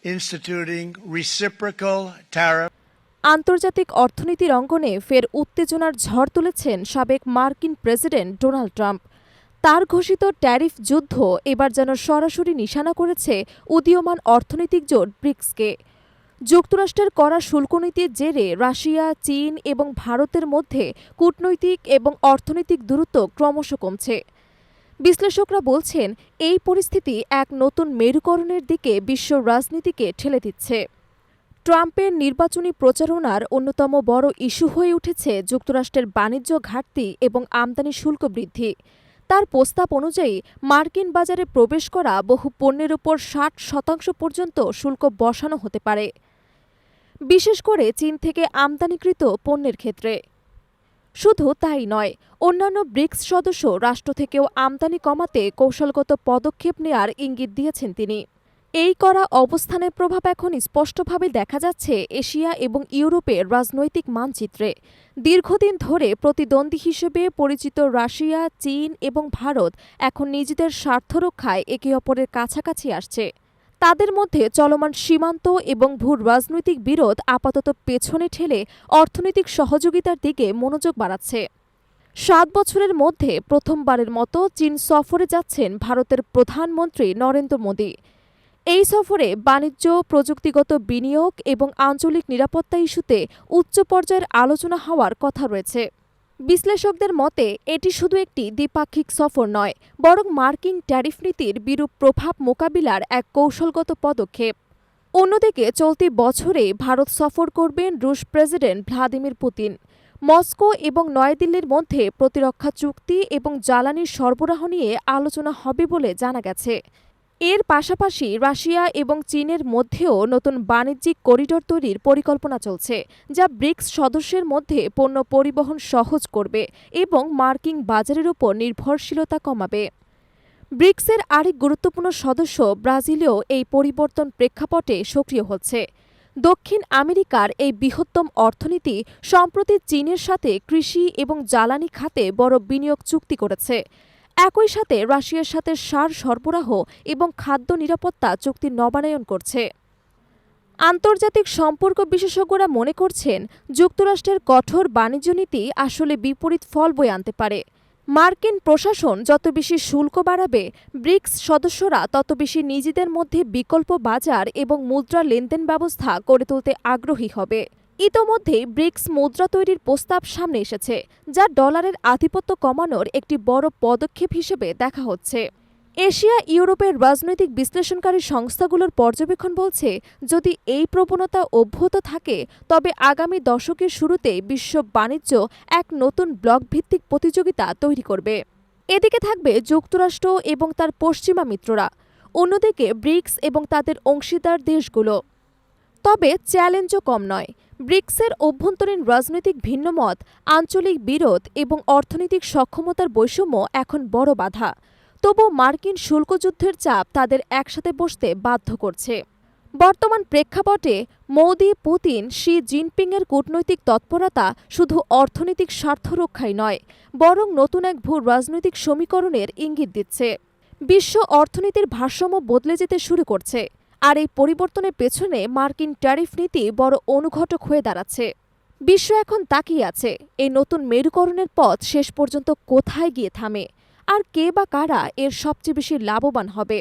instituting reciprocal tariff. আন্তর্জাতিক অর্থনীতির অঙ্গনে ফের উত্তেজনার ঝড় তুলেছেন সাবেক মার্কিন প্রেসিডেন্ট ডোনাল্ড ট্রাম্প। তার ঘোষিত ট্যারিফ যুদ্ধ এবার যেন সরাসরি নিশানা করেছে উদীয়মান অর্থনৈতিক জোট ব্রিক্সকে। যুক্তরাষ্ট্রের কড়া শুল্কনীতির জেরে রাশিয়া, চীন এবং ভারতের মধ্যে কূটনৈতিক এবং অর্থনৈতিক দূরত্ব ক্রমশ কমছে। বিশ্লেষকরা বলছেন, এই পরিস্থিতি এক নতুন মেরুকরণের দিকে বিশ্ব রাজনীতিকে ঠেলে দিচ্ছে। ট্রাম্পের নির্বাচনী প্রচারণার অন্যতম বড় ইস্যু হয়ে উঠেছে যুক্তরাষ্ট্রের বাণিজ্য ঘাটতি এবং আমদানি শুল্ক বৃদ্ধি। তার প্রস্তাব অনুযায়ী মার্কিন বাজারে প্রবেশ করা বহু পণ্যের ওপর ৬০% পর্যন্ত শুল্ক বসানো হতে পারে, বিশেষ করে চীন থেকে আমদানিকৃত পণ্যের ক্ষেত্রে। শুধু তাই নয়, অন্যান্য ব্রিক্স সদস্য রাষ্ট্র থেকেও আমদানি কমাতে কৌশলগত পদক্ষেপ নেয়ার ইঙ্গিত দিয়েছেন তিনি। এই করা অবস্থানের প্রভাব এখন স্পষ্টভাবে দেখা যাচ্ছে এশিয়া এবং ইউরোপের রাজনৈতিক মানচিত্রে। দীর্ঘদিন ধরে প্রতিদ্বন্দ্বী হিসেবে পরিচিত রাশিয়া, চীন এবং ভারত এখন নিজেদের স্বার্থ রক্ষায় একে অপরের কাছাকাছি আসছে। তাদের মধ্যে চলমান সীমান্ত এবং ভূ রাজনৈতিক বিরোধ আপাতত পেছনে ঠেলে অর্থনৈতিক সহযোগিতার দিকে মনোযোগ বাড়াচ্ছে। ৭ বছরের মধ্যে প্রথমবারের মতো চীন সফরে যাচ্ছেন ভারতের প্রধানমন্ত্রী নরেন্দ্র মোদী। এই সফরে বাণিজ্য, প্রযুক্তিগত বিনিয়োগ এবং আঞ্চলিক নিরাপত্তা ইস্যুতে উচ্চ পর্যায়ের আলোচনা হওয়ার কথা রয়েছে। বিশ্লেষকদের মতে এটি শুধু একটি দ্বিপাক্ষিক সফর নয়, বরং মার্কিন ট্যারিফ নীতির বিরূপ প্রভাব মোকাবিলার এক কৌশলগত পদক্ষেপ। অন্যদিকে চলতি বছরে ভারত সফর করবেন রুশ প্রেসিডেন্ট ভ্লাদিমির পুতিন। মস্কো এবং নয়াদিল্লির মধ্যে প্রতিরক্ষা চুক্তি এবং জ্বালানির সরবরাহ নিয়ে আলোচনা হবে বলে জানা গেছে। এর পাশাপাশি রাশিয়া এবং চীনের মধ্যেও নতুন বাণিজ্যিক করিডোর তৈরির পরিকল্পনা চলছে, যা ব্রিক্স সদস্যের মধ্যে পণ্য পরিবহন সহজ করবে এবং মার্কিন বাজারের উপর নির্ভরশীলতা কমাবে। ব্রিক্সের আরেক গুরুত্বপূর্ণ সদস্য ব্রাজিলেও এই পরিবর্তন প্রেক্ষাপটে সক্রিয় হচ্ছে। দক্ষিণ আমেরিকার এই বৃহত্তম অর্থনীতি সম্প্রতি চীনের সাথে কৃষি এবং জ্বালানি খাতে বড় বিনিয়োগ চুক্তি করেছে। একই সাথে রাশিয়ার সাথে সার সরবরাহ এবং খাদ্য নিরাপত্তা চুক্তি নবায়ন করছে। আন্তর্জাতিক সম্পর্ক বিশেষজ্ঞরা মনে করছেন, যুক্তরাষ্ট্রের কঠোর বাণিজ্য নীতি আসলে বিপরীত ফল বয়ে আনতে পারে। মার্কিন প্রশাসন যত বেশি শুল্ক বাড়াবে, ব্রিক্স সদস্যরা তত বেশি নিজেদের মধ্যে বিকল্প বাজার এবং মুদ্রা লেনদেন ব্যবস্থা গড়ে তুলতে আগ্রহী হবে। ইতোমধ্যেই ব্রিক্স মুদ্রা তৈরির প্রস্তাব সামনে এসেছে, যা ডলারের আধিপত্য কমানোর একটি বড় পদক্ষেপ হিসেবে দেখা হচ্ছে। এশিয়া ইউরোপের রাজনৈতিক বিশ্লেষণকারী সংস্থাগুলোর পর্যবেক্ষণ বলছে, যদি এই প্রবণতা অব্যাহত থাকে তবে আগামী দশকের শুরুতে বিশ্ব বাণিজ্য এক নতুন ব্লকভিত্তিক প্রতিযোগিতা তৈরি করবে। এদিকে থাকবে যুক্তরাষ্ট্র এবং তার পশ্চিমা মিত্ররা, অন্যদিকে ব্রিক্স এবং তাদের অংশীদার দেশগুলো। তবে চ্যালেঞ্জও কম নয়। ব্রিক্সের অভ্যন্তরীণ রাজনৈতিক ভিন্নমত, আঞ্চলিক বিরোধ এবং অর্থনৈতিক সক্ষমতার বৈষম্য এখন বড় বাধা। তবু মার্কিন শুল্কযুদ্ধের চাপ তাদের একসাথে বসতে বাধ্য করছে। বর্তমান প্রেক্ষাপটে মোদি, পুতিন, শি জিনপিংয়ের কূটনৈতিক তৎপরতা শুধু অর্থনৈতিক স্বার্থ রক্ষাই নয়, বরং নতুন এক ভূ রাজনৈতিক সমীকরণের ইঙ্গিত দিচ্ছে। বিশ্ব অর্থনীতির ভারসাম্য বদলে যেতে শুরু করছে, আর এই পরিবর্তনের পেছনে মার্কিন ট্যারিফ নীতি বড় অনুঘটক হয়ে দাঁড়াচ্ছে। বিশ্ব এখন তাকিয়ে আছে এই নতুন মেরুকরণের পথ শেষ পর্যন্ত কোথায় গিয়ে থামে, আর কে বা কারা এর সবচেয়ে বেশি লাভবান হবে।